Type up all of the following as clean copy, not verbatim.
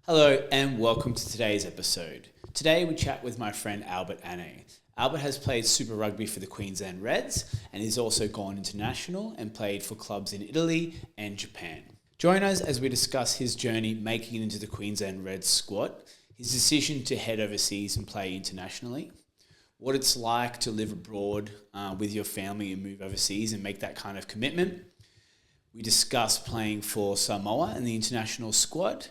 Hello and welcome to today's episode. Today we chat with my friend Albert Anae. Albert has played Super Rugby for the Queensland Reds and he's also gone international and played for clubs in Italy and Japan. Join us as we discuss his journey making it into the Queensland Reds squad, his decision to head overseas and play internationally, what it's like to live abroad with your family and move overseas and make that kind of commitment. We discuss playing for Samoa in the international squad,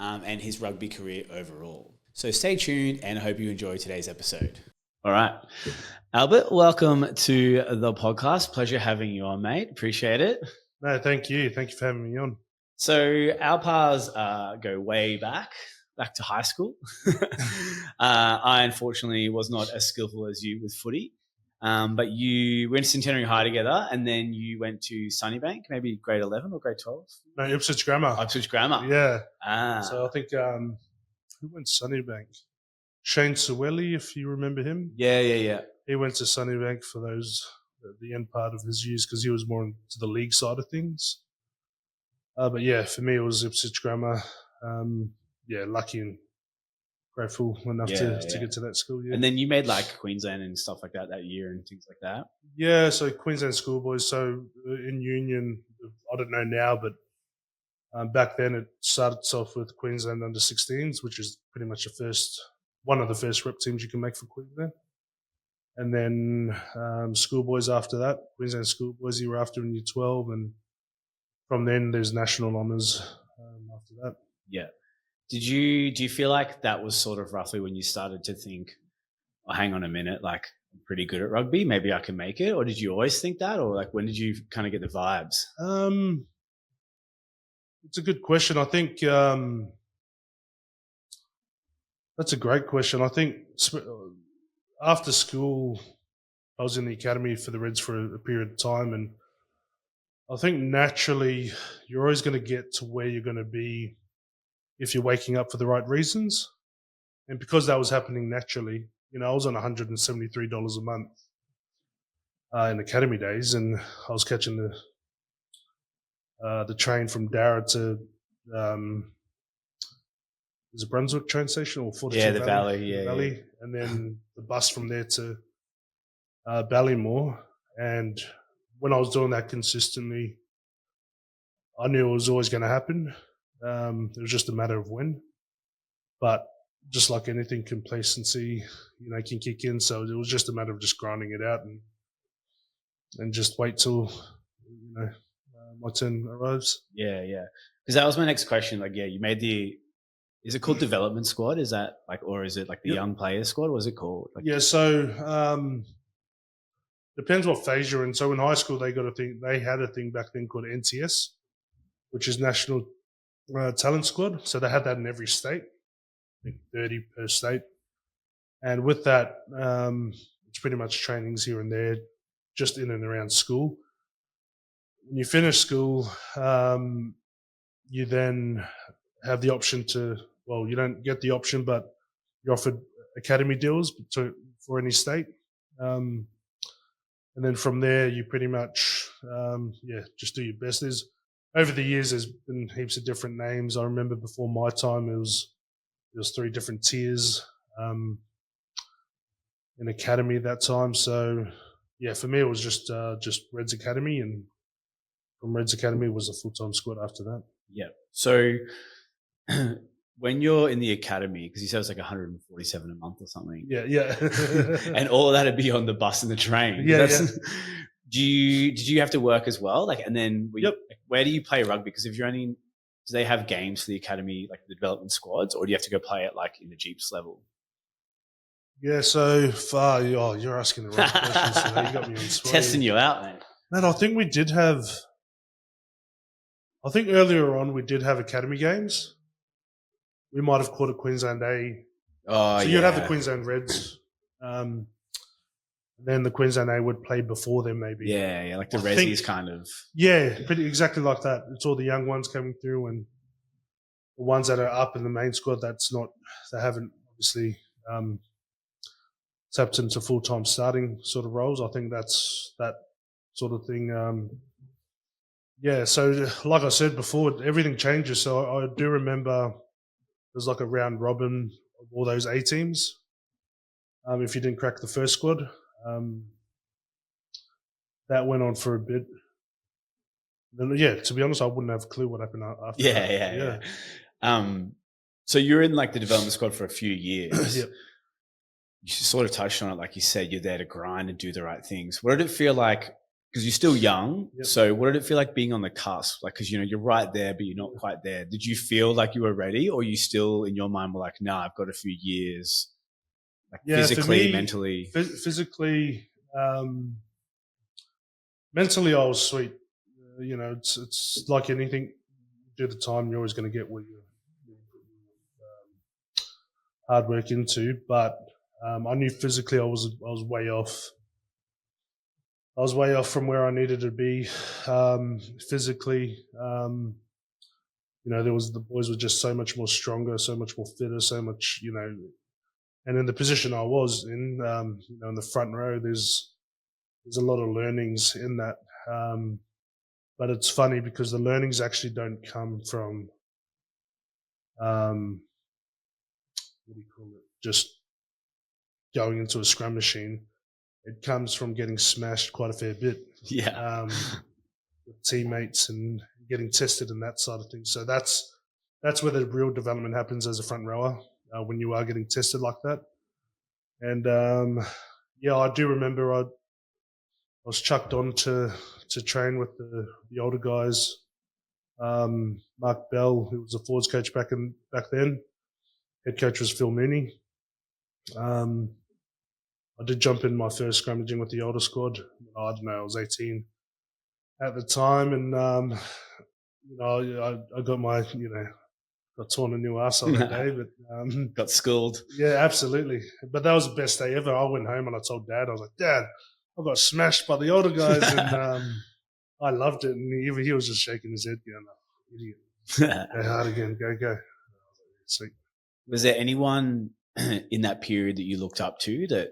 and his rugby career overall. So stay tuned and I hope you enjoy today's episode. All right. Albert, welcome to the podcast. Pleasure having you on, mate. Appreciate it. No, thank you. Thank you for having me on. So our paths go way back to high school. I unfortunately was not as skillful as you with footy. But you went to Centenary High together and then you went to Sunnybank, maybe grade 11 or grade 12? No, Ipswich Grammar. Ipswich Grammar. Yeah. So I think, who went to Sunnybank? Shane Sewelli, if you remember him. Yeah. He went to Sunnybank for the end part of his years because he was more into the league side of things. But yeah, for me it was Ipswich Grammar. Lucky and grateful enough to get to that school. Yeah. And then you made like Queensland and stuff like that year and things like that. Yeah, so Queensland schoolboys. So in Union, I don't know now, but back then it started off with Queensland under-16s, which is pretty much one of the first rep teams you can make for Queensland. And then schoolboys after that, Queensland schoolboys year after in year 12, and from then there's national honours after that. Yeah. Do you feel like that was sort of roughly when you started to think, oh, hang on a minute, like I'm pretty good at rugby, maybe I can make it? Or did you always think that? Or like when did you kind of get the vibes? It's a good question. I think that's a great question. I think after school, I was in the academy for the Reds for a period of time, and I think naturally you're always going to get to where you're going to be if you're waking up for the right reasons. And because that was happening naturally, I was on $173 a month in academy days, and I was catching the train from Darra to is it Brunswick train station or Fortitude the Valley, Valley, and then the bus from there to Ballymore. And when I was doing that consistently, I knew it was always going to happen. It was just a matter of when. But just like anything, complacency, can kick in. So it was just a matter of just grinding it out and just wait till, my turn arrives. Yeah. Because that was my next question. Like, you made is it called development squad? Is that like, or is it like the young players squad? What is it called? So depends what phase you're in. So in high school, they had a thing back then called NTS, which is National Talent Squad. So they had that in every state, I think 30 per state. And with that, it's pretty much trainings here and there, just in and around school. When you finish school, you then have the option you don't get the option, but you're offered academy deals for any state. And then from there, you pretty much, just do your best. Over the years, there's been heaps of different names. I remember before my time, there was 3 different tiers in academy at that time. So, yeah, for me, it was just Reds Academy, and from Reds Academy it was a full-time squad after that. Yeah. So when you're in the academy, because you said it's like 147 a month or something. Yeah. And all of that would be on the bus and the train. Yeah. Did you have to work as well? Like, and then where do you play rugby? Because do they have games for the academy, like the development squads, or do you have to go play it like in the Jeeps level? Yeah, so far, you're asking the right questions. So you got me on spot. Testing you out, mate. Man, I think earlier on we did have academy games. We might have called it Queensland A. Oh, so you'd have the Queensland Reds. Then the Queensland A would play before them, maybe. Yeah, like the Resies kind of. Yeah, pretty exactly like that. It's all the young ones coming through, and the ones that are up in the main squad. They haven't obviously tapped into full-time starting sort of roles. I think that's that sort of thing. So like I said before, everything changes. So I do remember There's like a round robin of all those A teams. If you didn't crack the first squad, that went on for a bit. Then, yeah, to be honest, I wouldn't have a clue what happened after that. Yeah. So you're in like the development squad for a few years. Yep. You sort of touched on it, like you said, you're there to grind and do the right things. What did it feel like? Because you're still young. Yep. So what did it feel like being on the cusp? Like, because, you're right there, but you're not quite there. Did you feel like you were ready, or you still in your mind were like, nah, I've got a few years, like physically, mentally? Physically, mentally, I was sweet. It's like anything. Do the time, you're always going to get what you hard work into. But I knew physically I was way off. I was way off from where I needed to be physically. The boys were just so much more stronger, so much more fitter, so much, and in the position I was in, in the front row, there's a lot of learnings in that. But it's funny because the learnings actually don't come from, what do you call it, just going into a scrum machine. It comes from getting smashed quite a fair bit. Yeah. With teammates and getting tested and that side of things. So that's where the real development happens as a front rower, when you are getting tested like that. And I do remember I was chucked on to train with the older guys. Mark Bell, who was a forwards coach back then. Head coach was Phil Mooney. I did jump in my first scrummaging with the older squad. I don't know, I was 18 at the time, and I got my got torn a new ass on that day, but got schooled. Yeah, absolutely. But that was the best day ever. I went home and I told Dad, I was like, Dad, I got smashed by the older guys, and I loved it. And he was just shaking his head, going, oh, idiot. Go hard again, go. Sweet. Was there anyone in that period that you looked up to that,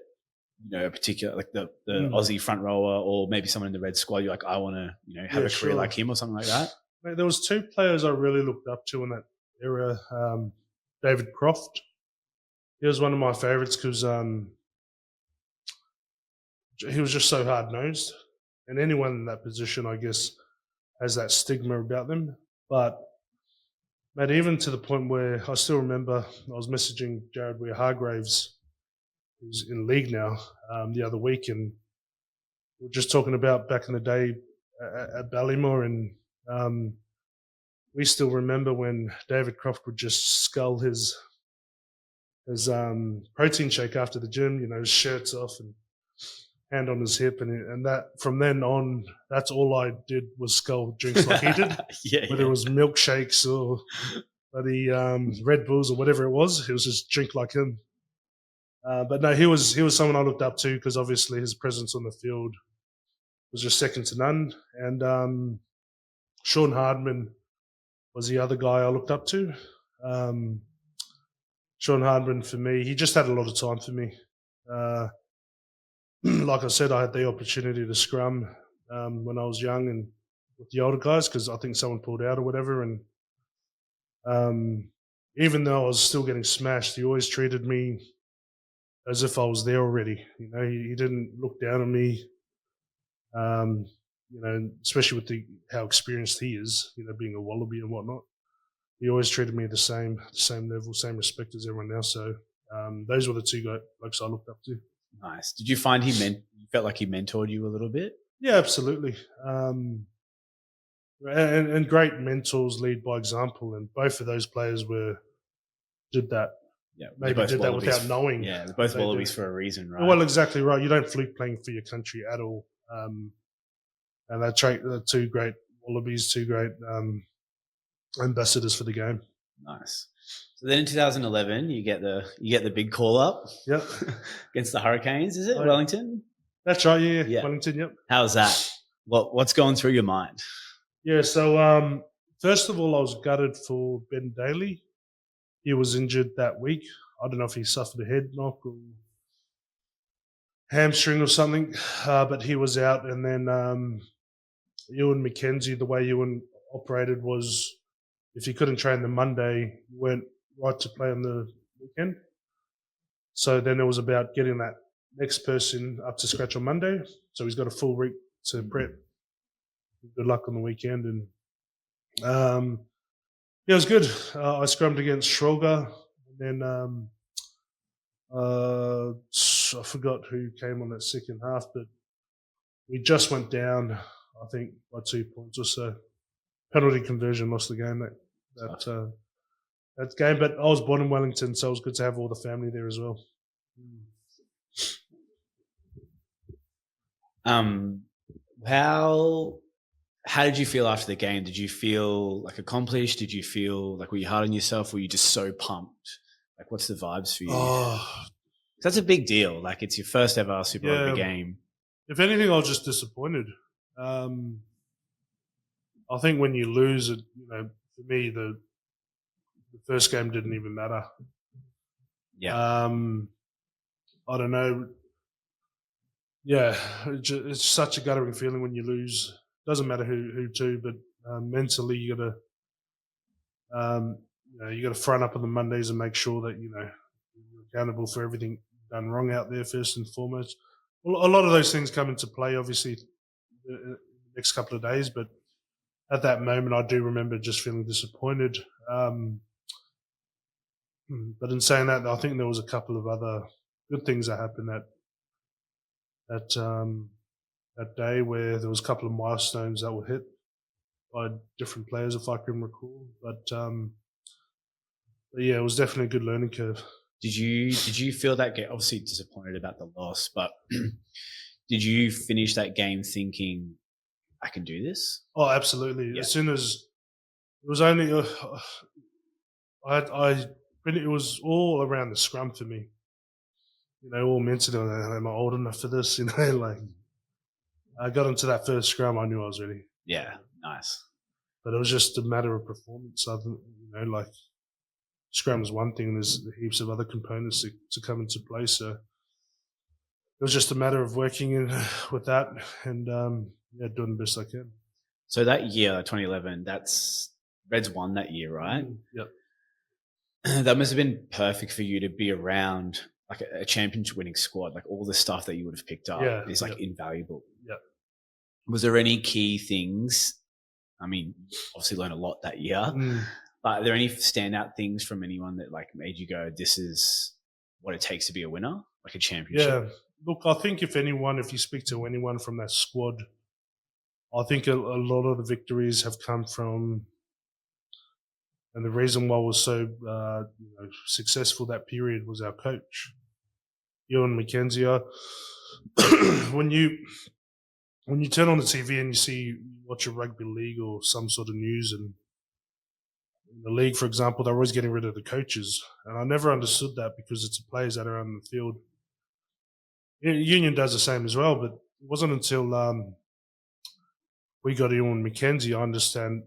a particular, like the Aussie front rower, or maybe someone in the Red squad, you're like, I want to, have a career like him or something like that? There was two players I really looked up to in that era. David Croft. He was one of my favourites because he was just so hard-nosed. And anyone in that position, I guess, has that stigma about them. But, mate, even to the point where I still remember I was messaging Jared Weir-Hargraves, who's in league now, the other week, and we were just talking about back in the day at Ballymore, and we still remember when David Croft would just scull his protein shake after the gym, his shirt's off and hand on his hip, and that from then on, that's all I did was scull drinks like he did. Whether it was milkshakes or bloody Red Bulls or whatever it was just drink like him. But no, he was someone I looked up to because obviously his presence on the field was just second to none. And Sean Hardman was the other guy I looked up to. Sean Hardman, for me, he just had a lot of time for me. Like I said, I had the opportunity to scrum when I was young and with the older guys because I think someone pulled out or whatever. And even though I was still getting smashed, he always treated me as if I was there already. He didn't look down on me. Especially with how experienced he is, being a wallaby and whatnot. He always treated me the same level, same respect as everyone else. So those were the two blokes I looked up to. Nice. Did you find you felt like he mentored you a little bit? Yeah, absolutely. And great mentors lead by example, and both of those players did that. Yeah, maybe did that without knowing. Yeah, they're both wallabies for a reason, right? Well, exactly right. You don't fluke playing for your country at all. And they're two great wallabies, two great ambassadors for the game. Nice. So then in 2011, you get the big call up. Yep. Against the Hurricanes, is it? Wellington? That's right, yeah. Wellington, yep. How's that? What's going through your mind? Yeah, so first of all, I was gutted for Ben Daly. He was injured that week. I don't know if he suffered a head knock or hamstring or something, but he was out. And then Ewan McKenzie, the way Ewan operated was if you couldn't train the Monday, you weren't right to play on the weekend. So then it was about getting that next person up to scratch on Monday. So he's got a full week to prep. Good luck on the weekend. And it was good. I scrummed against Schroger. And then I forgot who came on that second half, but we just went down, I think, by 2 points or so. Penalty conversion lost the game that game. But I was born in Wellington, so it was good to have all the family there as well. How did you feel after the game? Did you feel like accomplished? Did you feel like, were you hard on yourself? Were you just so pumped? Like, what's the vibes for you? Oh, that's a big deal. Like, it's your first ever Super Rugby game. If anything, I was just disappointed. I think when you lose, it, for me, the first game didn't even matter. Yeah. I don't know. Yeah, it's such a guttering feeling when you lose. Doesn't matter who to, but mentally you got to front up on the Mondays and make sure that you're accountable for everything done wrong out there first and foremost. Well, a lot of those things come into play, obviously, the next couple of days. But at that moment, I do remember just feeling disappointed. But in saying that, I think there was a couple of other good things that happened that day, where there was a couple of milestones that were hit by different players, if I can recall. But yeah, it was definitely a good learning curve. Did you feel that game? Obviously disappointed about the loss, but did you finish that game thinking, I can do this? Oh, absolutely. Yeah. As soon as it was only, it was all around the scrum for me. All mentally, am I old enough for this? Like I got into that first scrum, I knew I was ready. Yeah, nice. But it was just a matter of performance. Like scrum is one thing. There's heaps of other components to come into play. So it was just a matter of working with that and doing the best I can. So that year, 2011, that's Reds won that year, right? Yep. That must have been perfect for you to be around like a championship winning squad. Like all the stuff that you would have picked up is like invaluable. Yep. Was there any key things? I mean, obviously learned a lot that year. But are there any standout things from anyone that like made you go, this is what it takes to be a winner, like a championship? Yeah. Look, I think if you speak to anyone from that squad, I think a lot of the victories have come from, and the reason why I was so successful that period was our coach, Ewan McKenzie. When you turn on the TV and you watch a rugby league or some sort of news, and in the league, for example, they're always getting rid of the coaches, and I never understood that because it's the players that are on the field. Union does the same as well, but it wasn't until we got Ewan McKenzie I understand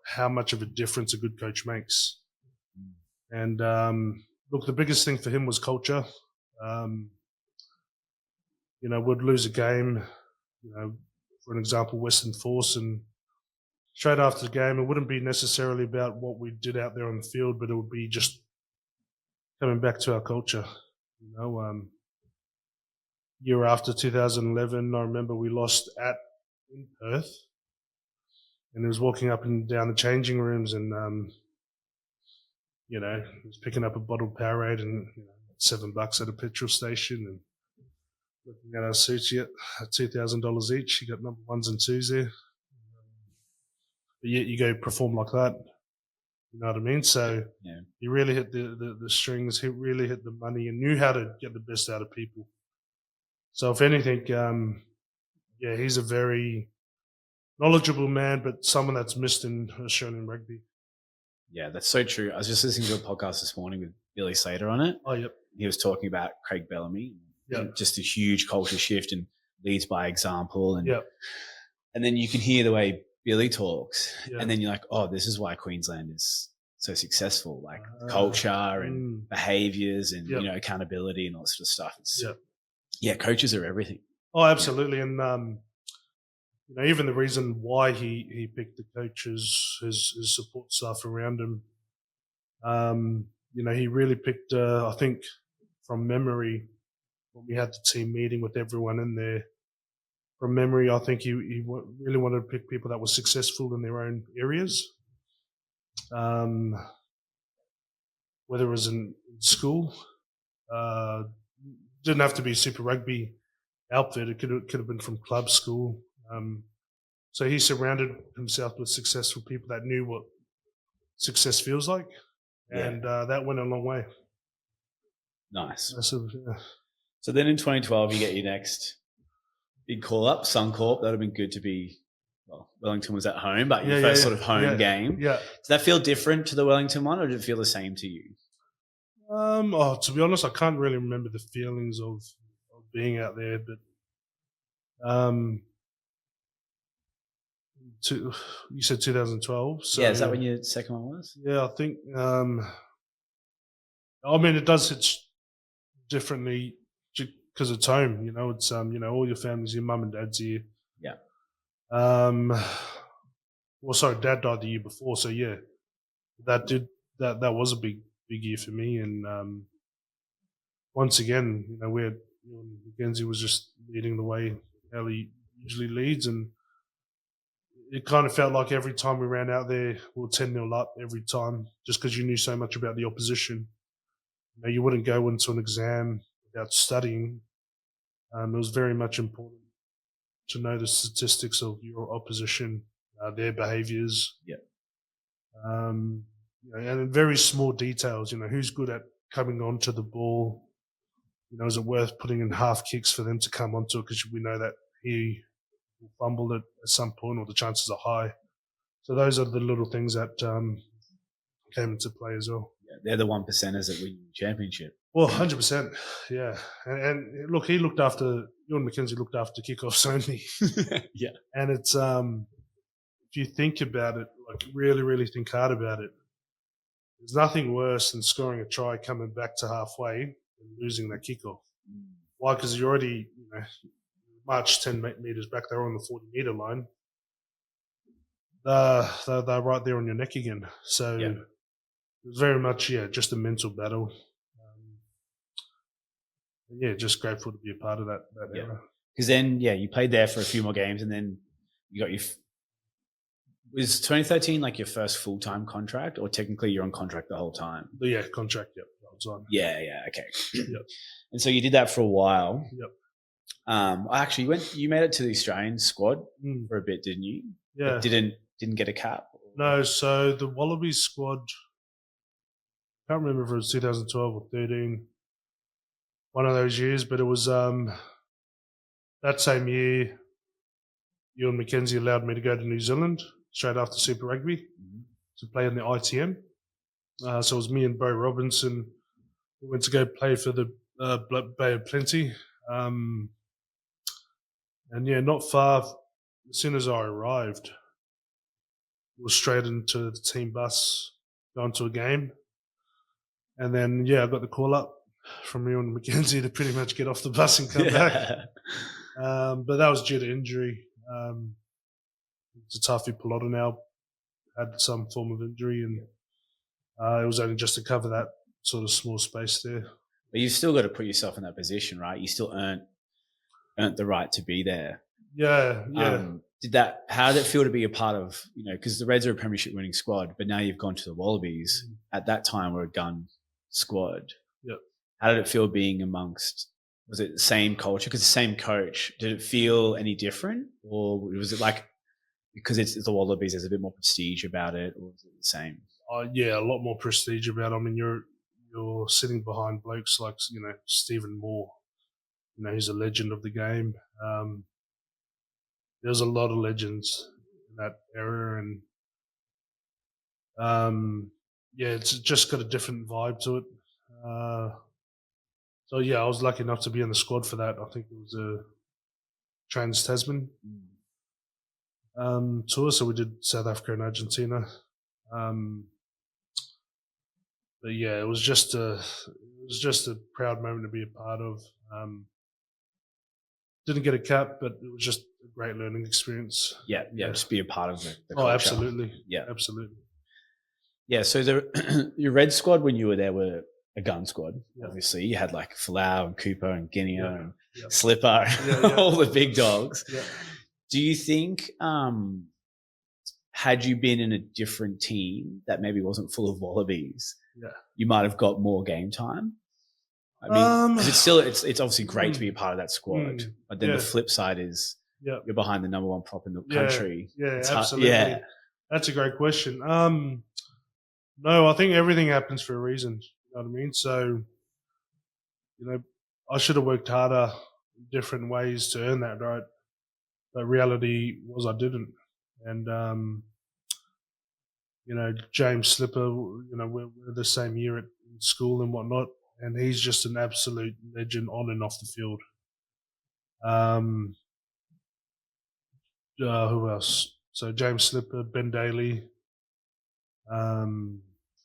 how much of a difference a good coach makes. And look, the biggest thing for him was culture. We'd lose a game, for an example, Western Force, and straight after the game, it wouldn't be necessarily about what we did out there on the field, but it would be just coming back to our culture. Year after 2011, I remember we lost in Perth, and he was walking up and down the changing rooms, and he was picking up a bottled Powerade and $7 at a petrol station, and looking at our suits at $2,000 each. You got number ones and twos there, but yet you go perform like that. You know what I mean? So he really hit the strings. He really hit the money and knew how to get the best out of people. So if anything, he's a very knowledgeable man, but someone that's missed in Australian rugby. Yeah, that's so true. I was just listening to a podcast this morning with Billy Slater on it. Oh, yep. He was talking about Craig Bellamy. Yep. Just a huge culture shift and leads by example. And and then you can hear the way Billy talks. Yep. And then you're like, oh, this is why Queensland is so successful. Like culture and behaviours and, accountability and all that sort of stuff. Coaches are everything. Oh, absolutely. And, even the reason why he picked the coaches, his support staff around him, He really picked, I think, from memory, when we had the team meeting with everyone in there, from memory, I think he really wanted to pick people that were successful in their own areas. Whether it was in school, didn't have to be Super Rugby outfit. It could have been from club school. So he surrounded himself with successful people that knew what success feels like, and that went a long way. Nice. Yeah. So then in 2012, you get your next big call up, Suncorp. That would have been good to be. Well, Wellington was at home, but your first sort of home game. Yeah. Does that feel different to the Wellington one, or did it feel the same to you? To be honest, I can't really remember the feelings of being out there, but you said 2012. So, is that when your second one was? Yeah, I think. It does hit differently because it's home. It's all your family's, your mum and dad's here. Yeah. Dad died the year before, so yeah, that was a big year for me. And once again, Mackenzie was just leading the way how he usually leads, and it kind of felt like every time we ran out there, we were 10-0 up every time, just because you knew so much about the opposition. You wouldn't go into an exam without studying. It was very much important to know the statistics of your opposition, their behaviours. Yeah. And in very small details, who's good at coming onto the ball. Is it worth putting in half kicks for them to come onto it, because we know that he will fumble it at some point, or the chances are high. So those are the little things that came into play as well. Yeah, they're the 1%ers that win the championship. Well, 100%, yeah. And look, Ewan McKenzie looked after kickoffs only. Yeah. And it's, if you think about it, like really, really think hard about it, there's nothing worse than scoring a try, coming back to halfway, and losing that kickoff. Why? Because you're already, marched 10 metres back, they're on the 40-metre line. They're right there on your neck again. So it was very much, just a mental battle. Just grateful to be a part of that era. Because then, you played there for a few more games, and then you got was 2013 like your first full-time contract, or technically you're on contract the whole time? Contract, the whole time. Okay. Yep. And so you did that for a while. Yep. Actually, you made it to the Australian squad for a bit, didn't you? Yeah. But didn't get a cap? No, so the Wallabies squad, I can't remember if it was 2012 or 13, one of those years, but it was that same year, Ewan McKenzie allowed me to go to New Zealand straight after Super Rugby to play in the ITM. So it was me and Bo Robinson. We went to go play for the Bay of Plenty. And not far, as soon as I arrived, we were straight into the team bus, going to a game. And then, I got the call up from Ewan McKenzie to pretty much get off the bus and come back. But that was due to injury. Tafi Pelota now had some form of injury, and it was only just to cover that sort of small space there. But you've still got to put yourself in that position, right? You still earned the right to be there. Yeah. How did it feel to be a part of, because the Reds are a premiership winning squad, but now you've gone to the Wallabies. At that time, we're a gun squad. Yep. How did it feel being amongst, was it the same culture? Because the same coach, did it feel any different? Or was it like, because it's the Wallabies, there's a bit more prestige about it, or is it the same? A lot more prestige about it. I mean, you're sitting behind blokes like, Stephen Moore. He's a legend of the game. There's a lot of legends in that era, and it's just got a different vibe to it. I was lucky enough to be in the squad for that. I think it was a Trans-Tasman tour, so we did South Africa and Argentina. It was just a proud moment to be a part of. Didn't get a cap, but it was just a great learning experience. Yeah, just be a part of the culture. Oh, absolutely. Yeah. Absolutely. Yeah, so your red squad when you were there were a gun squad. Yeah. Obviously, you had like Falau and Cooper and Guinea Yeah. and Yeah. Slipper, all the big dogs. Yeah. Do you think had you been in a different team that maybe wasn't full of wallabies, you might have got more game time? I mean, because it's obviously great to be a part of that squad, but then the flip side is you're behind the number one prop in the country. Yeah, it's absolutely. Yeah, that's a great question. No, I think everything happens for a reason. You know what I mean? So, I should have worked harder in different ways to earn that, right? But reality was I didn't. And, James Slipper, we're the same year at school and whatnot, and he's just an absolute legend on and off the field. Who else? So James Slipper, Ben Daly,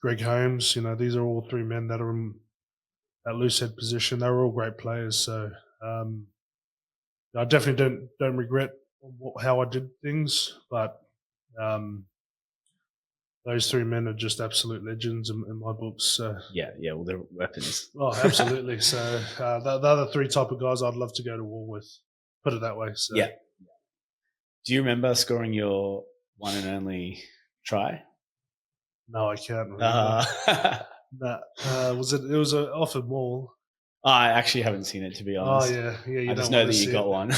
Greg Holmes. These are all three men that are in that loose head position. They were all great players. So I definitely don't regret how I did things, but those three men are just absolute legends in my books. So. Yeah, well, they're weapons. Oh, absolutely. So the other three type of guys I'd love to go to war with. Put it that way. So. Yeah. Do you remember scoring your one and only try? No, I can't remember. It was off a maul. I actually haven't seen it, to be honest. Oh, yeah. I just know that you got one.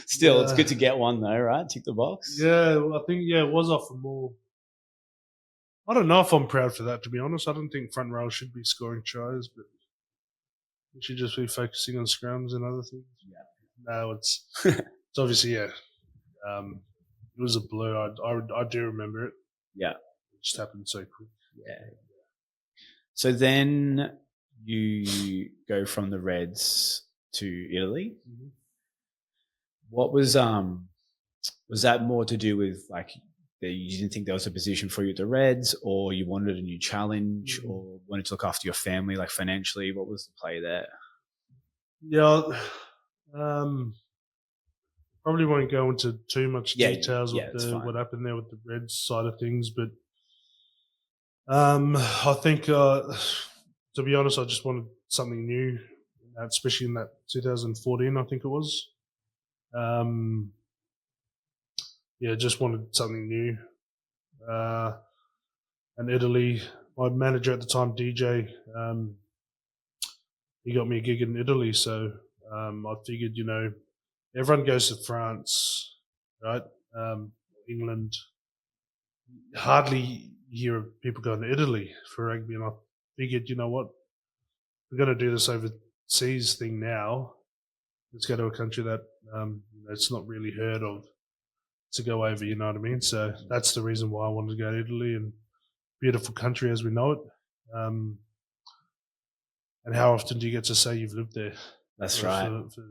Still, it's good to get one, though, right? Tick the box. Yeah, well, I think, it was off a maul. I don't know if I'm proud for that, to be honest. I don't think front row should be scoring tries, but we should just be focusing on scrums and other things. Yeah. No, it's obviously, it was a blur. I do remember it. Yeah. It just happened so quick. Yeah. So then you go from the Reds to Italy. Mm-hmm. What was that more to do with like you didn't think there was a position for you at the Reds, or you wanted a new challenge, or wanted to look after your family, like financially? What was the play there? Yeah, probably won't go into too much details with what happened there with the Reds side of things, but I think to be honest, I just wanted something new, especially in that 2014, I think it was. Just wanted something new. And Italy, my manager at the time, DJ, he got me a gig in Italy. So I figured, everyone goes to France, right? England. Hardly hear of people going to Italy for rugby. And I figured, you know what? We're going to do this overseas thing now. Let's go to a country that it's not really heard of to go over, you know what I mean? So that's the reason why I wanted to go to Italy, and beautiful country as we know it. And how often do you get to say you've lived there? That's right. For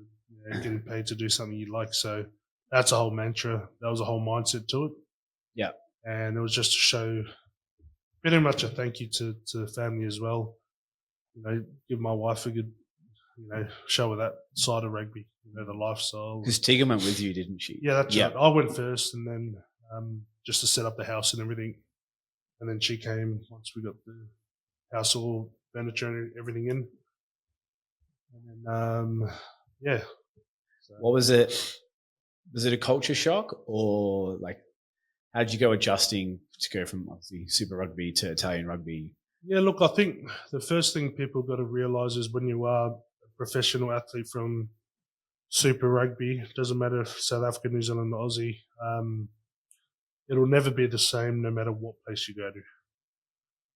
getting paid to do something you like. So that's a whole mantra. That was a whole mindset to it. Yeah. And it was just to show pretty much a thank you to the family as well. Give my wife a good, show her that side of rugby, the lifestyle. Because Tegan went with you, didn't she? Yeah, that's right. I went first, and then just to set up the house and everything. And then she came once we got the house all furniture and everything in. And then, So, what was it? Was it a culture shock, or like, how did you go adjusting to go from obviously Super Rugby to Italian rugby? Yeah, look, I think the first thing people got to realise is when you are a professional athlete from Super Rugby, it doesn't matter if South Africa, New Zealand, or Aussie, it'll never be the same no matter what place you go to.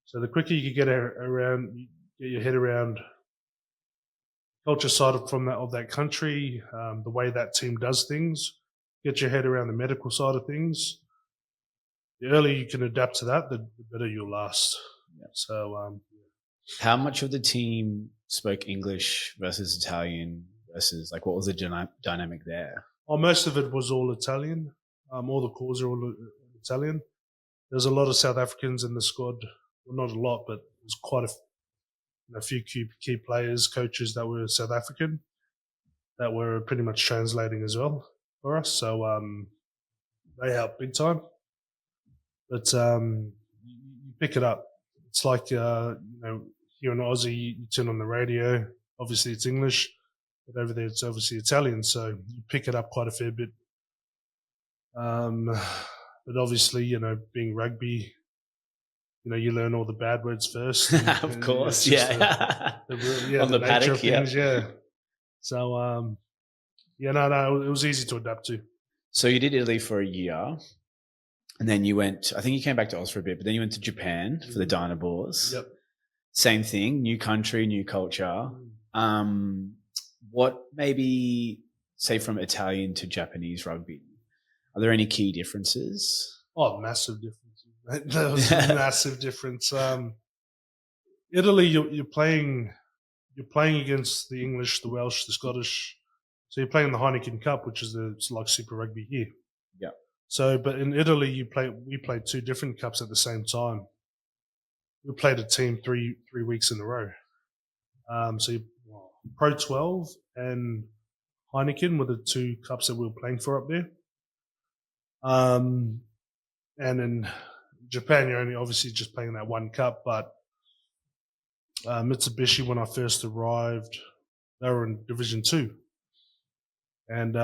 So the quicker you can get your head around culture side of that country, the way that team does things, get your head around the medical side of things, the earlier you can adapt to that, the better you'll last. Yeah. So, how much of the team spoke English versus Italian versus what was the dynamic there? Oh, most of it was all Italian. All the calls are all Italian. There's a lot of South Africans in the squad. Well, not a lot, but there's quite a few key players, coaches that were South African that were pretty much translating as well for us. So they helped big time. But pick it up. It's like here in Aussie, you turn on the radio. Obviously, it's English, but over there, it's obviously Italian. So you pick it up quite a fair bit. But obviously, being rugby, you learn all the bad words first. Of course, yeah. The On the nature paddock, of things, yeah. So, it was easy to adapt to. So you did Italy for a year, and then you went, I think you came back to Oz for a bit, but then you went to Japan for the Dynabores. Yep. Same thing, new country, new culture. What maybe, say, from Italian to Japanese rugby, are there any key differences? Oh, massive differences. There was a massive difference. Italy, you're playing against the English, the Welsh, the Scottish. So you're playing the Heineken Cup, which is it's like Super Rugby here. Yeah. So, but in Italy, we played two different cups at the same time. We played a team three weeks in a row. So Pro 12 and Heineken were the two cups that we were playing for up there. And in Japan, you're only obviously just playing that one cup. But Mitsubishi, when I first arrived, they were in Division 2. And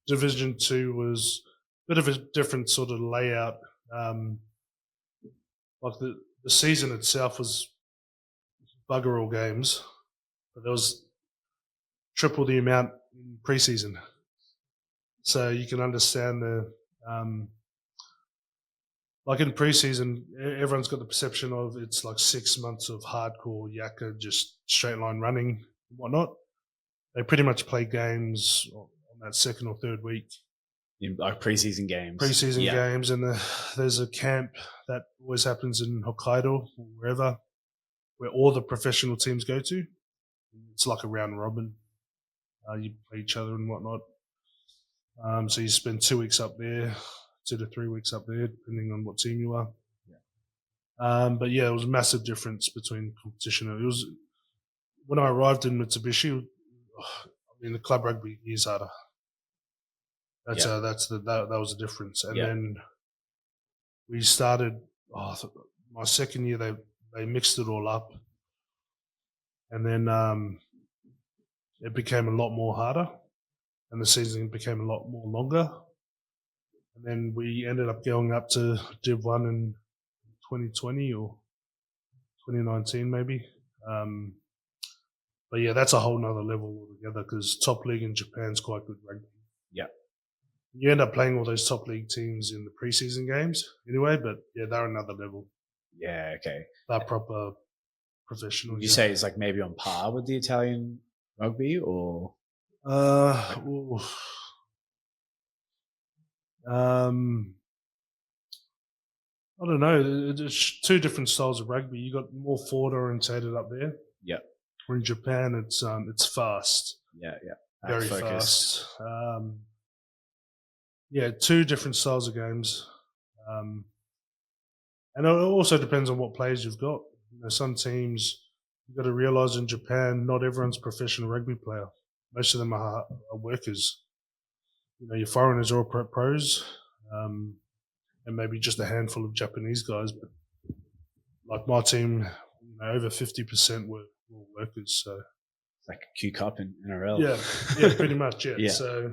Division 2 was a bit of a different sort of layout. Like the season itself was bugger all games, but there was triple the amount in preseason. So you can understand like in preseason, everyone's got the perception of it's like 6 months of hardcore yakka, just straight line running and whatnot. They pretty much play games on that second or third week. Like preseason games. Games, and there's a camp that always happens in Hokkaido or wherever, where all the professional teams go to. It's like a round robin. You play each other and whatnot. So you spend 2 weeks up there, 2 to 3 weeks up there, depending on what team you are. Yeah. But yeah, it was a massive difference between competition. It was when I arrived in Mitsubishi. The club rugby is harder. That was the difference. And then we started. My second year, they mixed it all up, and then it became a lot more harder, and the season became a lot more longer. And then we ended up going up to Div 1 in 2020 or 2019 maybe. But yeah, that's a whole nother level altogether because top league in Japan is quite good rugby. Yeah. You end up playing all those top league teams in the preseason games anyway, but yeah, they're another level. Yeah, okay. They're proper professional. Would you say it's like maybe on par with the Italian rugby or? I don't know. It's two different styles of rugby. You got more forward orientated up there. Yeah. In Japan, it's fast. Yeah. Very fast. Two different styles of games. And it also depends on what players you've got. Some teams, you've got to realise in Japan, not everyone's a professional rugby player. Most of them are workers. Your foreigners are all pros, and maybe just a handful of Japanese guys. But like my team, over 50% were workers. So it's like a Q Cup in NRL. Yeah, pretty much. Yeah. Yeah. So,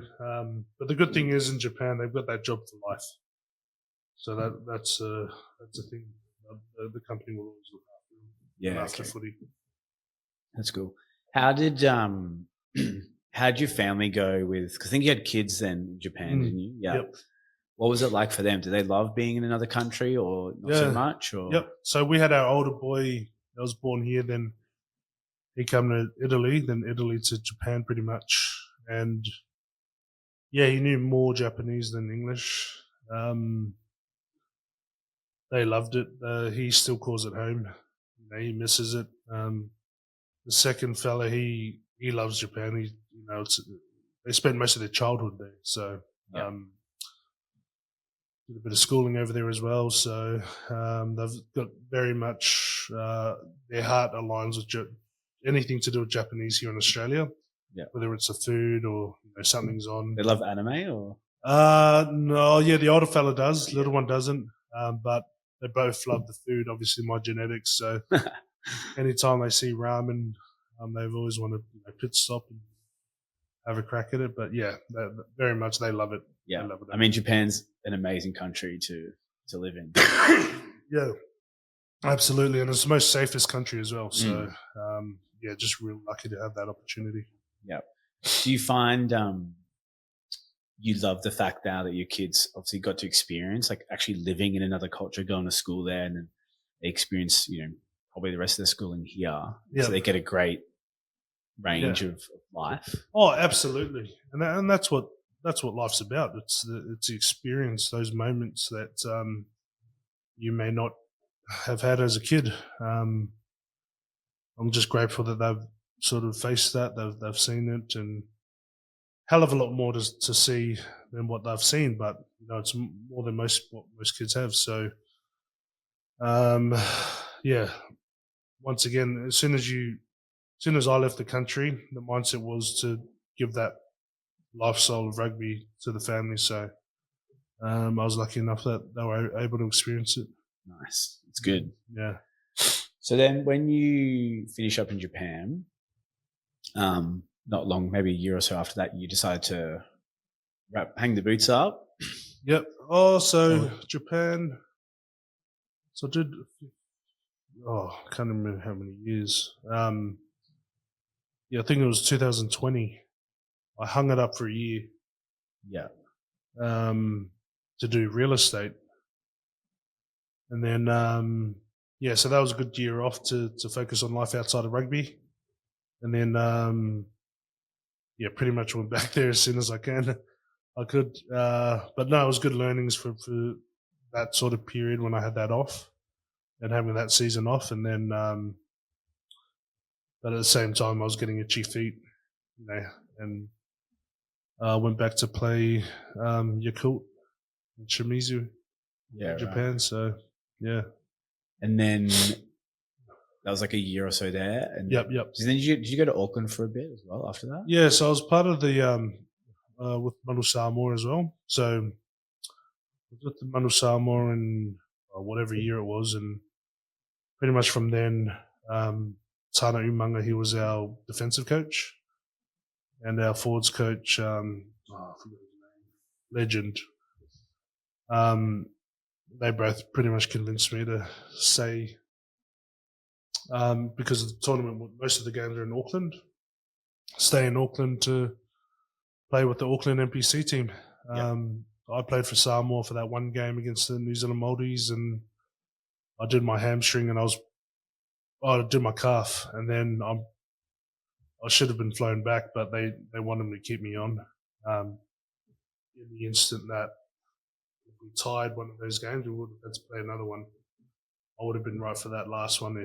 but the good thing is in Japan they've got that job for life. So that's a thing. The company will always look after them. Yeah. After footy. That's cool. How did your family go with? Because I think you had kids then in Japan, didn't you? Yeah. Yep. What was it like for them? Did they love being in another country or not so much? Or? Yep. So we had our older boy that was born here. Then he came to Italy. Then Italy to Japan, pretty much. And yeah, he knew more Japanese than English. They loved it. He still calls it home. He misses it. The second fella, he loves Japan. They spent most of their childhood there, so did a bit of schooling over there as well. So they've got very much their heart aligns with anything to do with Japanese here in Australia. Yeah, whether it's a food or something's on. They love anime or? No, yeah, the older fella does. Little one doesn't. But they both love the food. Obviously, my genetics. So anytime they see ramen, they've always wanted to pit stop and have a crack at it. But yeah, very much they love it. Yeah, they love it. I mean, Japan's an amazing country to live in. Yeah, absolutely, and it's the most safest country as well. So yeah, just real lucky to have that opportunity. Yeah. Do you find you love the fact now that your kids obviously got to experience like actually living in another culture, going to school there, and then they experience, probably the rest of their schooling here. Yeah. So they get a great range of life. Oh, absolutely. And that's what life's about. It's the experience, those moments that you may not have had as a kid. I'm just grateful that they've sort of faced that. They've seen it, and hell of a lot more to see than what they've seen. But it's more than what most kids have. So, yeah. Once again, as soon as I left the country, the mindset was to give that lifestyle of rugby to the family. So I was lucky enough that they were able to experience it. Nice. It's good. Yeah. So then when you finish up in Japan, not long, maybe a year or so after that, you decided to hang the boots up? Yep. Oh, so Japan. So I did, I can't remember how many years. Yeah, I think it was 2020. I hung it up for a year. Yeah. To do real estate. And then, so that was a good year off to focus on life outside of rugby. And then, pretty much went back there as soon as I could. But no, it was good learnings for that sort of period when I had that off and having that season off. And then, but at the same time, I was getting itchy feet, and went back to play Yakult in Shimizu, Japan. Right. So, yeah. And then that was like a year or so there. And yep. So then did you go to Auckland for a bit as well after that? Yeah, so I was part of the with Manu Samoa as well. So I was with the Manu Samoa in whatever year it was, and pretty much from then, Tana Umanga, he was our defensive coach, and our forwards coach, I forgot his name, legend. They both pretty much convinced me to stay because of the tournament. Most of the games are in Auckland. Stay in Auckland to play with the Auckland NPC team. I played for Samoa for that one game against the New Zealand Maldives, and I did my hamstring and I did my calf, and then I should have been flown back, but they wanted me to keep me on. In the instant that if we tied one of those games, we would have had to play another one. I would have been right for that last one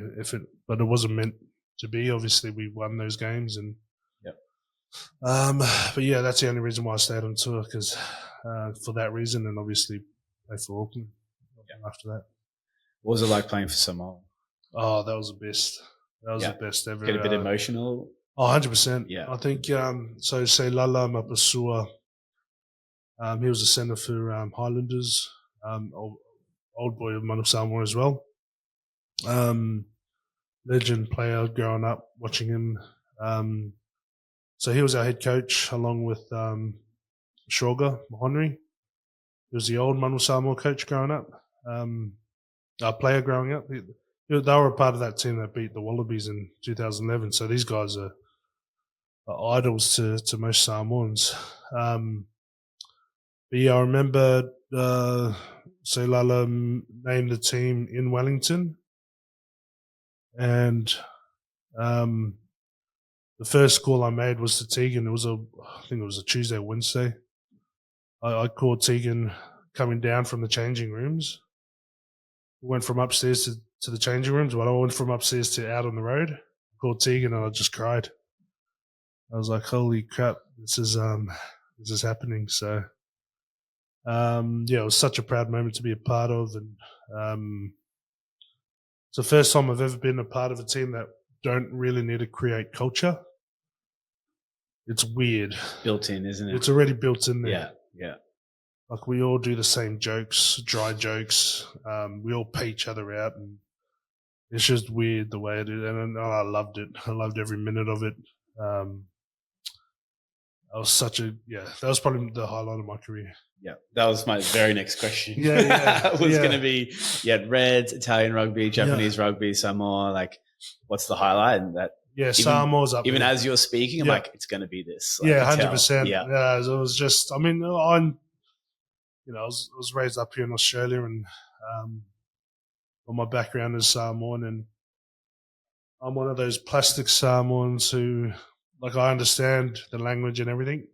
but it wasn't meant to be. Obviously, we won those games, and but yeah, that's the only reason why I stayed on tour, because for that reason, and obviously play for Auckland after that. What was it like playing for Samoa? Oh, that was the best. That was the best ever. Get a bit emotional? Oh, 100%. Yeah. I think, so say Lala Mapasua, he was a centre for Highlanders, old boy of Manu Samoa as well. Legend player growing up, watching him. So he was our head coach along with Shoga Mahonri. He was the old Manu Samoa coach growing up. Our player growing up. They were a part of that team that beat the Wallabies in 2011. So these guys are idols to most Samoans. But yeah, I remember Seilala named the team in Wellington, and the first call I made was to Tegan. I think it was a Tuesday or Wednesday. I called Tegan coming down from the changing rooms. We went from upstairs to the changing rooms. Well, I went from upstairs to out on the road. I called Tegan and I just cried. I was like, "Holy crap! This is happening." So, it was such a proud moment to be a part of, and it's the first time I've ever been a part of a team that don't really need to create culture. It's weird. Built in, isn't it? It's already built in there. Yeah. like we all do the same jokes, dry jokes. We all pay each other out, and it's just weird the way it is. And I loved it. I loved every minute of it. That was that was probably the highlight of my career. Yeah, that was my very next question. Yeah. was going to be, Reds, Italian rugby, Japanese rugby, Samoa. Like, what's the highlight? And that, Samoa's up even there. as you're speaking, I'm like, it's going to be this. Like, 100%. Yeah, it was just. I mean, I was raised up here in Australia, and my background is Samoan, and I'm one of those plastic Samoans who, like, I understand the language and everything.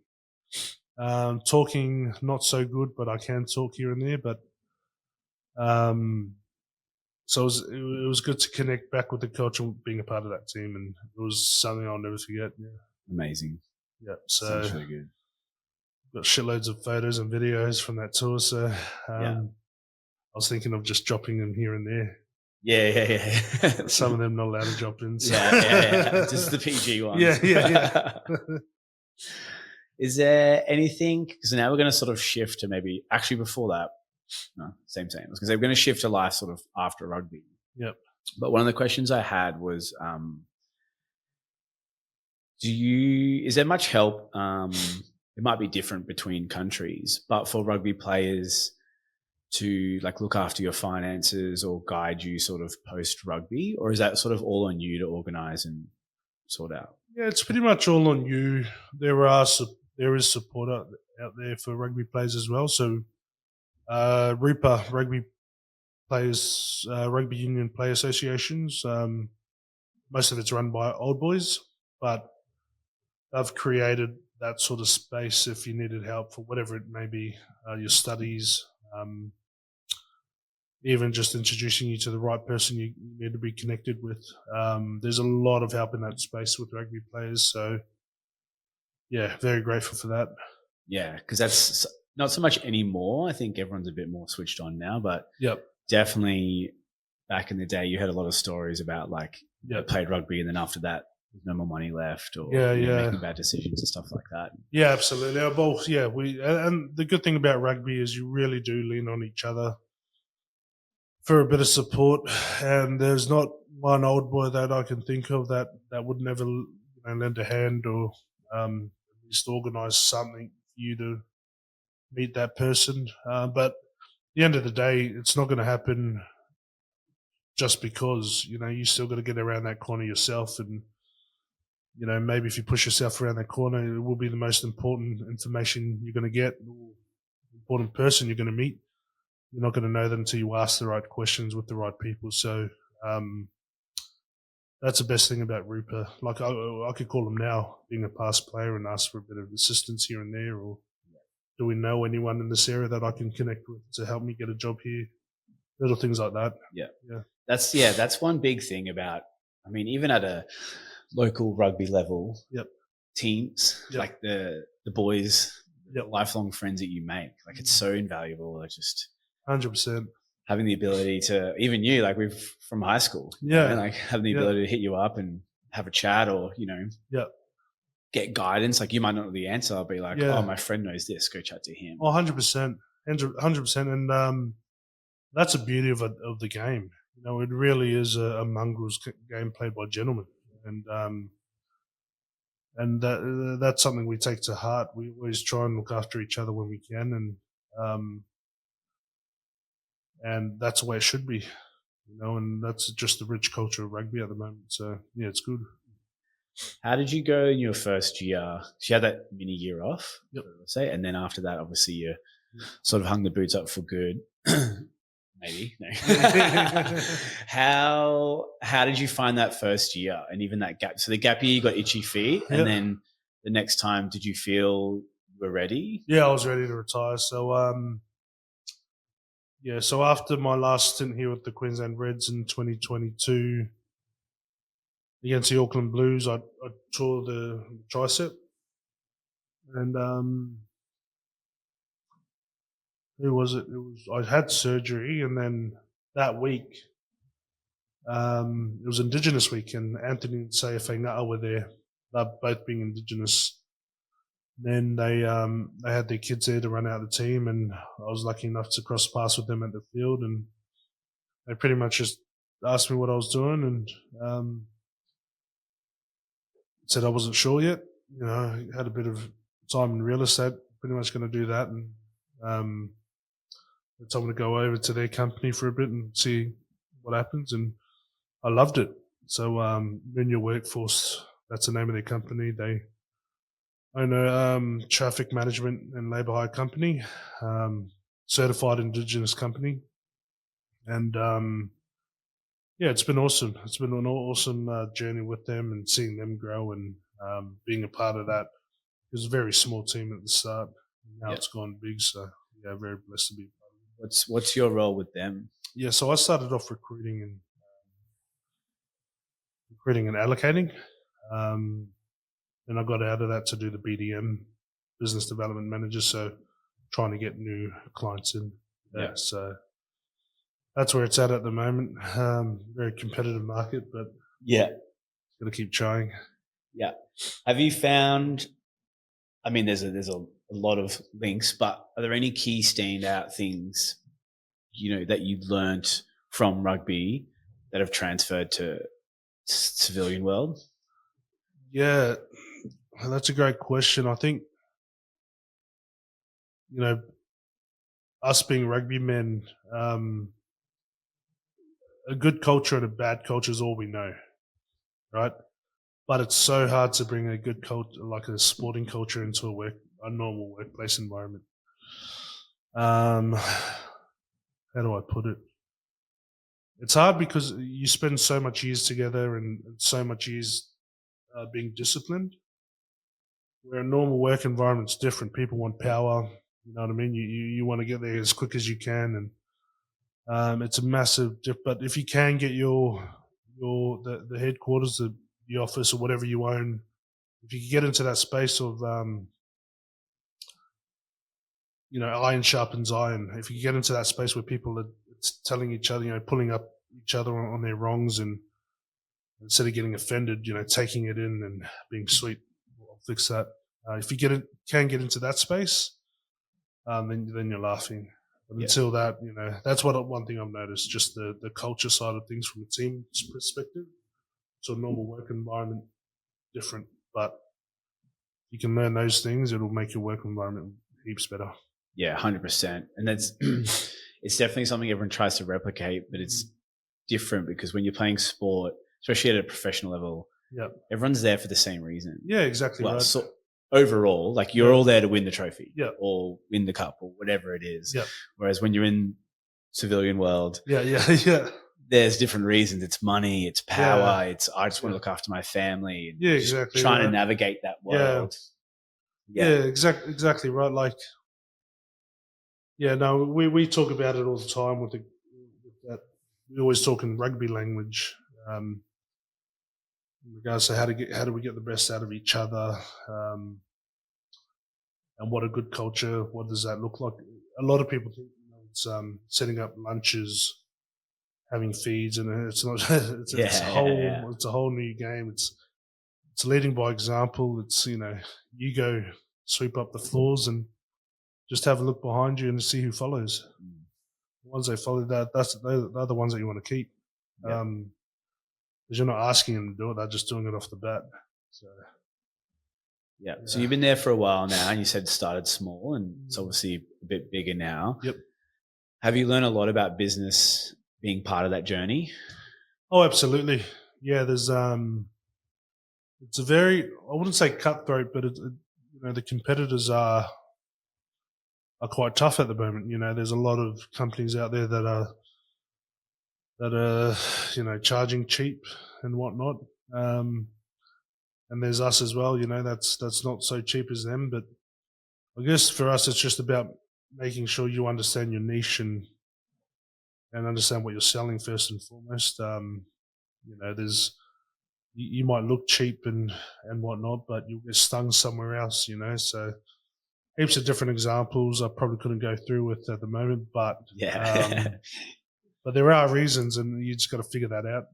Talking not so good, but I can talk here and there. But so it was good to connect back with the culture, being a part of that team, and it was something I'll never forget. Yeah. Amazing. Yeah, so sounds really good. Got shitloads of photos and videos from that tour. So I was thinking of just dropping them here and there. Yeah. Some of them not allowed to drop in. So. Yeah. Just the PG ones. Yeah. Is there anything? Because now we're going to sort of shift to maybe. Actually, before that, no, same. Because we're going to shift to life sort of after rugby. Yep. But one of the questions I had was, is there much help? It might be different between countries, but for rugby players to like look after your finances or guide you sort of post rugby, or is that sort of all on you to organise and sort out? Yeah, it's pretty much all on you. There is support out there for rugby players as well. So, RUPA, Rugby Players, Rugby Union Play Associations. Most of it's run by old boys, but I've created that sort of space if you needed help for whatever it may be, your studies, even just introducing you to the right person you need to be connected with. There's a lot of help in that space with rugby players. So, yeah, very grateful for that. Yeah, because that's not so much anymore. I think everyone's a bit more switched on now, but definitely back in the day, you heard a lot of stories about like played rugby and then after that, there's no more money left, or making bad decisions and stuff like that. Yeah, absolutely. And the good thing about rugby is you really do lean on each other for a bit of support. And there's not one old boy that I can think of that would never lend a hand or at least organise something for you to meet that person. But at the end of the day, it's not going to happen just because, you still got to get around that corner yourself. And, maybe if you push yourself around that corner, it will be the most important information you're going to get, important person you're going to meet. You're not going to know them until you ask the right questions with the right people. So that's the best thing about RUPA. Like I could call them now, being a past player, and ask for a bit of assistance here and there, or do we know anyone in this area that I can connect with to help me get a job here? Little things like that. Yeah. That's one big thing about, I mean, even at a local rugby level, teams, like the boys, lifelong friends that you make, like it's so invaluable. Like just 100%. Having the ability to, even you, like we've from high school, like having the ability to hit you up and have a chat or, get guidance. Like you might not know the answer. I'll be like, oh, my friend knows this. Go chat to him. 100%. 100%. And that's the beauty of the game. It really is a mongrels game played by gentlemen. And that's something we take to heart. We always try and look after each other when we can. And that's the way it should be, and that's just the rich culture of rugby at the moment. So, yeah, it's good. How did you go in your first year? So you had that mini year off, let's say, and then after that, obviously, you sort of hung the boots up for good. Maybe. No. How did you find that first year and even that gap? So the gap year, you got itchy feet, and then the next time, did you feel you were ready? Yeah, I was ready to retire. So, so after my last stint here with the Queensland Reds in 2022 against the Auckland Blues, I tore the tricep, and who was it? I had surgery, and then that week, it was Indigenous Week, and Anthony and Sayafangata were there. They're both being Indigenous Then they had their kids there to run out the team, and I was lucky enough to cross paths with them at the field, and they pretty much just asked me what I was doing, and said I wasn't sure yet. I had a bit of time in real estate, pretty much going to do that, and they told me to go over to their company for a bit and see what happens, and I loved it. So Union Workforce, that's the name of their company. They own a traffic management and labour hire company, certified Indigenous company, and it's been awesome. It's been an awesome journey with them and seeing them grow and being a part of that. It was a very small team at the start. Now it's gone big, so very blessed to be part of it. What's your role with them? Yeah, so I started off recruiting and allocating. Then I got out of that to do the BDM, business development manager, so trying to get new clients in there. Yeah. So that's where it's at the moment. Very competitive market, but got to keep trying. Yeah. Have you found? I mean, there's a lot of links, but are there any key standout things, that you learnt from rugby that have transferred to civilian world? Yeah, that's a great question. I think, us being rugby men, a good culture and a bad culture is all we know, right? But it's so hard to bring a good culture, like a sporting culture, into a normal workplace environment. How do I put it? It's hard because you spend so much years together and so much years being disciplined. Where a normal work environment's different. People want power. You know what I mean? You want to get there as quick as you can, and it's a massive. But if you can get the headquarters, the office, or whatever you own, if you can get into that space of iron sharpens iron. If you get into that space where people are telling each other, pulling up each other on their wrongs, and instead of getting offended, taking it in and being sweet, I'll fix that. If you can get into that space, then you're laughing. But until that, that's one thing I've noticed, just the culture side of things from a team's perspective. So a normal work environment, different, but you can learn those things, it'll make your work environment heaps better. Yeah, 100%. And that's it's definitely something everyone tries to replicate, but it's different because when you're playing sport, especially at a professional level, everyone's there for the same reason. Yeah, exactly right. So overall, like you're all there to win the trophy or win the cup or whatever it is. Yeah. Whereas when you're in civilian world, there's different reasons. It's money, it's power, it's I just want to look after my family. Yeah, exactly. Trying to navigate that world. Yeah, exactly right. Like, we talk about it all the time with that. We always talk in rugby language in regards to how do we get the best out of each other, and what a good culture. What does that look like? A lot of people think it's setting up lunches, having feeds, and it's not. It's a whole new game. It's leading by example. It's you go sweep up the floors and just have a look behind you and see who follows. The ones they follow, they're the ones that you want to keep. Because you're not asking them to do it; they're just doing it off the bat. So you've been there for a while now, and you said it started small, and it's obviously a bit bigger now. Yep. Have you learned a lot about business being part of that journey? Oh, absolutely. Yeah, there's it's a very, I wouldn't say cutthroat, but the competitors are quite tough at the moment. There's a lot of companies out there that are charging cheap and whatnot. And there's us as well. That's not so cheap as them. But I guess for us, it's just about making sure you understand your niche and understand what you're selling first and foremost. There's you might look cheap and whatnot, but you'll get stung somewhere else. So heaps of different examples I probably couldn't go through with at the moment, but but there are reasons, and you just got to figure that out.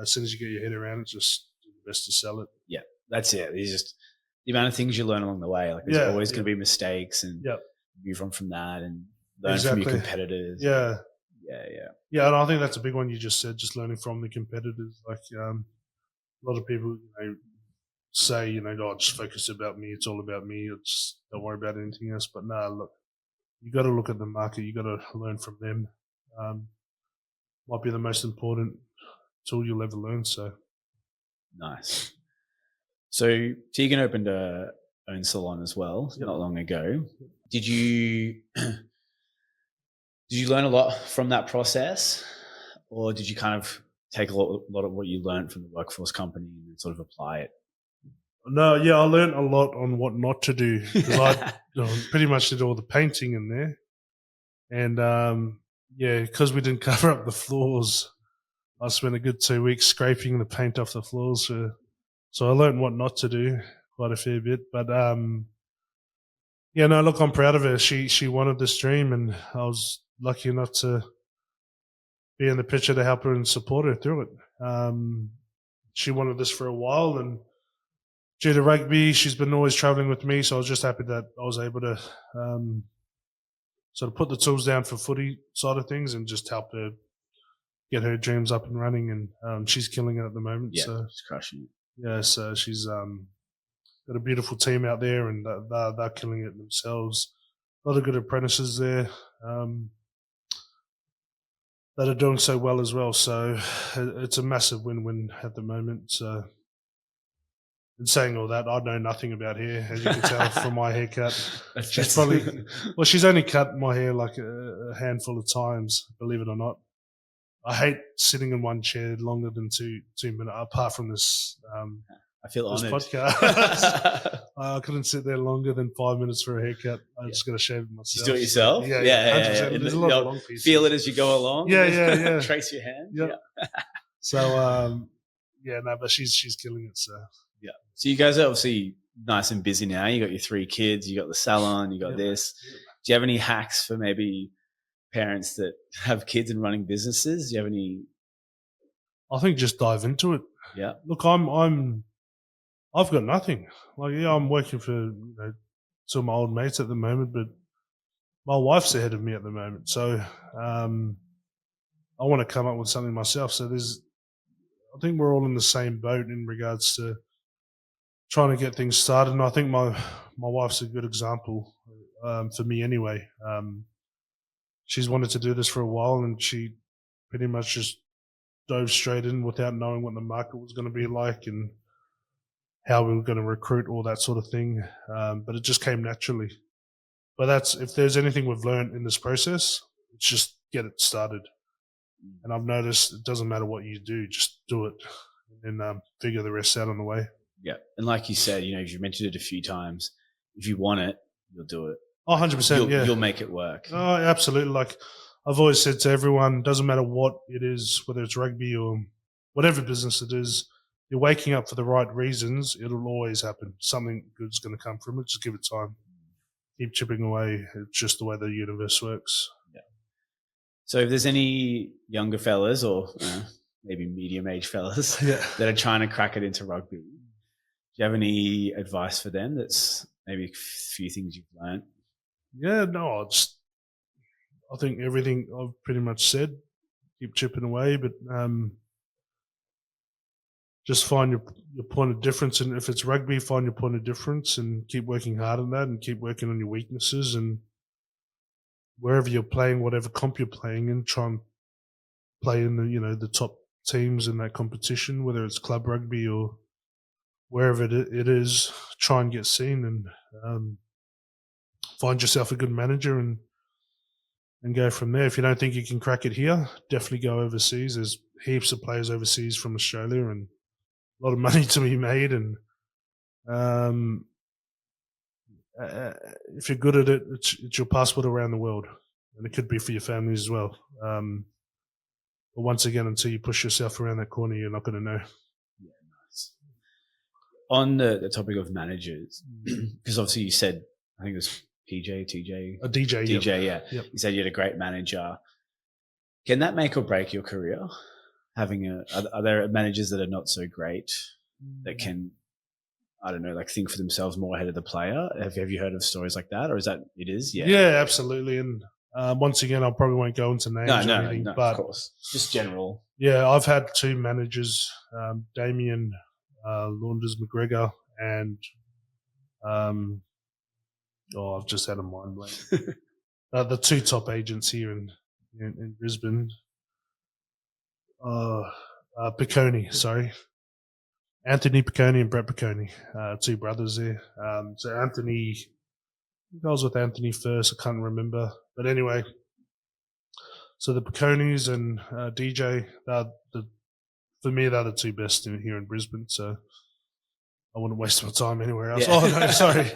As soon as you get your head around it, just do the best to sell it. Yeah, that's it. the amount of things you learn along the way. Like there's always going to be mistakes, and Yep. move on from that and learn from your competitors. Yeah. Yeah, and I think that's a big one you just said, just learning from the competitors. Like a lot of people say, oh, just focus about me. It's all about me. It's don't worry about anything else. But no, look, you got to look at the market. You got to learn from them. Might be the most important tool you'll ever learn. So nice. So Tegan opened her own salon as well not long ago. Did you learn a lot from that process, or did you kind of take a lot of what you learned from the workforce company and sort of apply it? No, I learned a lot on what not to do, because I pretty much did all the painting in there. And because we didn't cover up the floors, I spent a good 2 weeks scraping the paint off the floors. So I learned what not to do quite a fair bit. But look, I'm proud of her. She wanted this dream, and I was lucky enough to be in the picture to help her and support her through it. She wanted this for a while, and due to rugby, she's been always travelling with me, so I was just happy that I was able to sort of put the tools down for footy side of things and just help her get her dreams up and running. And she's killing it at the moment. Yeah, so she's crushing it. Yeah, so she's got a beautiful team out there, and they're killing it themselves. A lot of good apprentices there that are doing so well as well. So it's a massive win-win at the moment. So, in saying all that, I know nothing about hair, as you can tell from my haircut. She's only cut my hair like a handful of times, believe it or not. I hate sitting in one chair longer than 2 minutes, apart from this. I feel honoured. Podcast. I couldn't sit there longer than 5 minutes for a haircut. I just got to shave it myself. Just do it yourself? Yeah. There's a lot of long pieces. Feel it as you go along? Yeah. Trace your hand? Yep. Yeah. So, but she's killing it. So, yeah. So you guys are obviously nice and busy now. You got your 3 kids, you got the salon, you got this. Do you have any hacks for maybe parents that have kids and running businesses? Do you have any? I think just dive into it. Yeah. Look, I've got nothing. Like, I'm working for some of my old mates at the moment, but my wife's ahead of me at the moment. So I want to come up with something myself. So I think we're all in the same boat in regards to trying to get things started. And I think my wife's a good example for me anyway. She's wanted to do this for a while, and she pretty much just dove straight in without knowing what the market was going to be like and how we were going to recruit, all that sort of thing. But it just came naturally. But if there's anything we've learned in this process, it's just get it started. And I've noticed it doesn't matter what you do, just do it and figure the rest out on the way. Yeah. And like you said, you mentioned it a few times. If you want it, you'll do it. Oh, 100%. You'll make it work. Oh, absolutely. Like I've always said to everyone, doesn't matter what it is, whether it's rugby or whatever business it is, you're waking up for the right reasons, it'll always happen. Something good's going to come from it. Just give it time. Keep chipping away. It's just the way the universe works. Yeah. So if there's any younger fellas or maybe medium-aged fellas that are trying to crack it into rugby, do you have any advice for them? That's maybe a few things you've learned. Yeah, no, I think everything I've pretty much said. Keep chipping away, but just find your point of difference. And if it's rugby, find your point of difference and keep working hard on that and keep working on your weaknesses. And wherever you're playing, whatever comp you're playing in, try and play in the top teams in that competition, whether it's club rugby or wherever it is. Try and get seen and find yourself a good manager and go from there. If you don't think you can crack it here, definitely go overseas. There's heaps of players overseas from Australia and a lot of money to be made. And if you're good at it, it's your passport around the world. And it could be for your family as well. But once again, until you push yourself around that corner, you're not going to know. Yeah, nice. On the topic of managers, because obviously you said, I think it was TJ. A DJ, yeah. Yep. You said you had a great manager. Can that make or break your career? Are there managers that are not so great that can I don't know, like think for themselves more ahead of the player. Have you heard of stories like that, or is that it is? Yeah, Yeah, absolutely. And once again, I probably won't go into names or anything, but of course, just general. Yeah, I've had two managers, Damien Launders McGregor and I've just had a mind blank. The two top agents here in Brisbane. Piccone, sorry. Anthony Piccone and Brett Piccone, two brothers there. So Anthony, I was with Anthony first, I can't remember. But anyway, so the Piccones and DJ, for me, they're the two best here in Brisbane. So I wouldn't waste my time anywhere else. Yeah. Oh, no, sorry.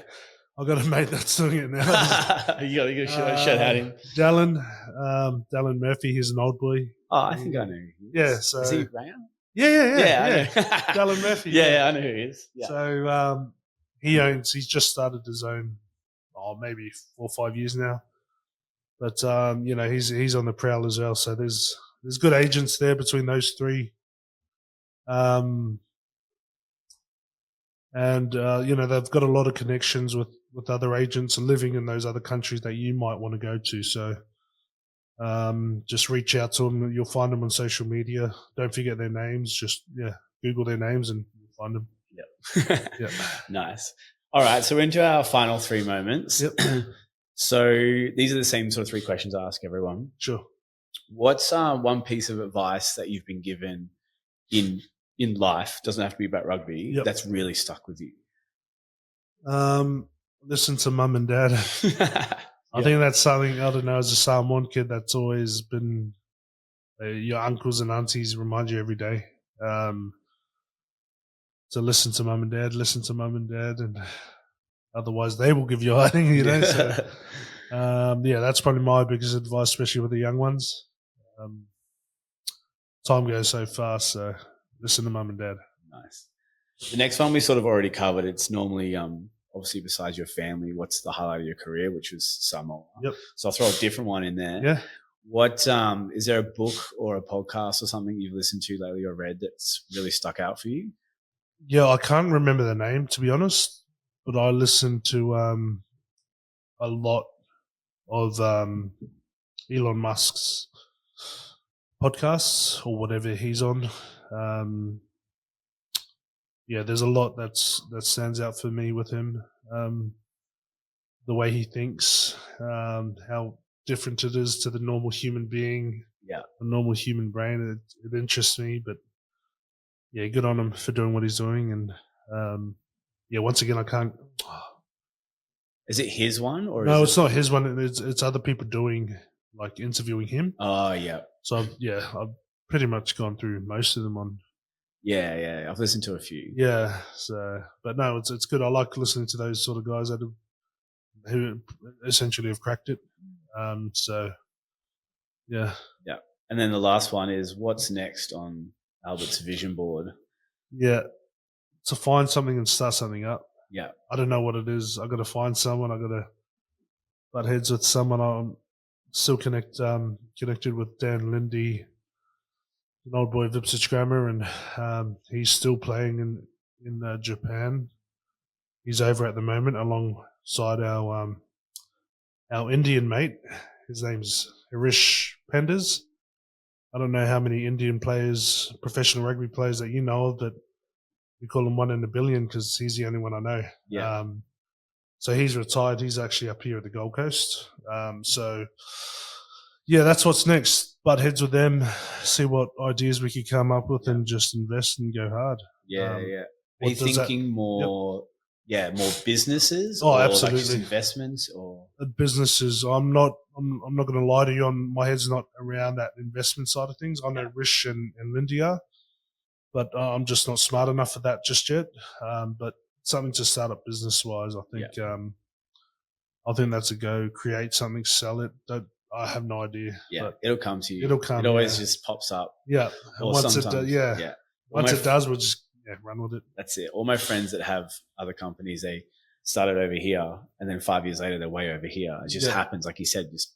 I've got a mate that's doing it now. you got to shout at him. Dallin Murphy, he's an old boy. Oh, I think I know. Yeah, so is he around? Yeah. Dallin Murphy. Yeah, I know who he is. Yeah. So he's just started his own, maybe 4 or 5 years now. But he's on the prowl as well. So there's good agents there between those three. And they've got a lot of connections with other agents living in those other countries that you might want to go to. So just reach out to them. You'll find them on social media. Don't forget their names. Just Google their names and you'll find them. Yep. Yep. Nice. All right. So we're into our final 3 moments. Yep. So these are the same sort of 3 questions I ask everyone. Sure. What's one piece of advice that you've been given in life, doesn't have to be about rugby, that's really stuck with you? Listen to mum and dad. I think that's something, I don't know, as a Samoan kid, that's always been, your uncles and aunties remind you every day. So listen to mum and dad, and otherwise they will give you a hiding, So, that's probably my biggest advice, especially with the young ones. Time goes so fast, so listen to mum and dad. Nice. The next one we sort of already covered. It's normally, obviously, besides your family, what's the highlight of your career, which was Samoa. Yep. So I'll throw a different one in there. Yeah. What is there a book or a podcast or something you've listened to lately or read that's really stuck out for you? Yeah, I can't remember the name, to be honest, but I listened to a lot of Elon Musk's podcasts or whatever he's on. There's a lot that stands out for me with him. The way he thinks, how different it is to the normal human being, the normal human brain. It interests me, but good on him for doing what he's doing. And once again, I can't. Is it his one or no? It's not his one. It's other people doing, like, interviewing him. Oh yeah. So I've pretty much gone through most of them on. Yeah. I've listened to a few. Yeah. So, but no, it's good. I like listening to those sort of guys who essentially have cracked it. So, yeah. Yeah. And then the last one is, what's next on Albert's vision board? Yeah. To find something and start something up. Yeah. I don't know what it is. I got to find someone. I got to butt heads with someone. I'm still connected with Dan Lindy, an old boy of Ipswich Grammar, and he's still playing in Japan. He's over at the moment alongside our Indian mate. His name's Harish Penders. I don't know how many Indian players, professional rugby players that you know of, but we call him 1 in a billion because he's the only one I know. Yeah. So he's retired. He's actually up here at the Gold Coast. That's what's next. Butt heads with them, see what ideas we could come up with, and just invest and go hard. Yeah. Are you thinking more businesses? Oh, or absolutely. Like just investments or businesses. I'm not going to lie to you. My head's not around that investment side of things. I know Rish and Lindy are, but I'm just not smart enough for that just yet. But something to start up business wise, I think. I think that's a go. Create something, sell it. I have no idea. Yeah, it'll come to you. It'll come. It always just pops up. Yeah. Or once it does, Once it does, we'll just run with it. That's it. All my friends that have other companies, they started over here, and then 5 years later, they're way over here. It just happens, like you said, just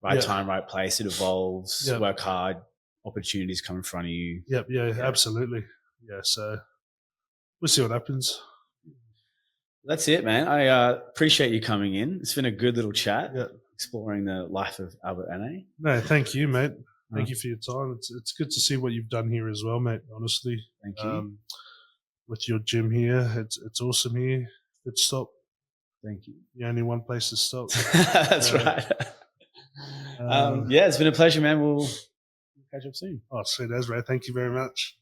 right time, right place. It evolves. Work hard. Opportunities come in front of you. Yep. Yeah. Absolutely. Yeah. So we'll see what happens. That's it, man. I appreciate you coming in. It's been a good little chat, exploring the life of Albert Anae. No, thank you, mate. Thank you for your time. It's good to see what you've done here as well, mate. Honestly, thank you. With your gym here, it's awesome here. Good stop. Thank you. The only one place to stop. That's right. Yeah, it's been a pleasure, man. We'll catch up soon. Oh, sweet as, right. Thank you very much.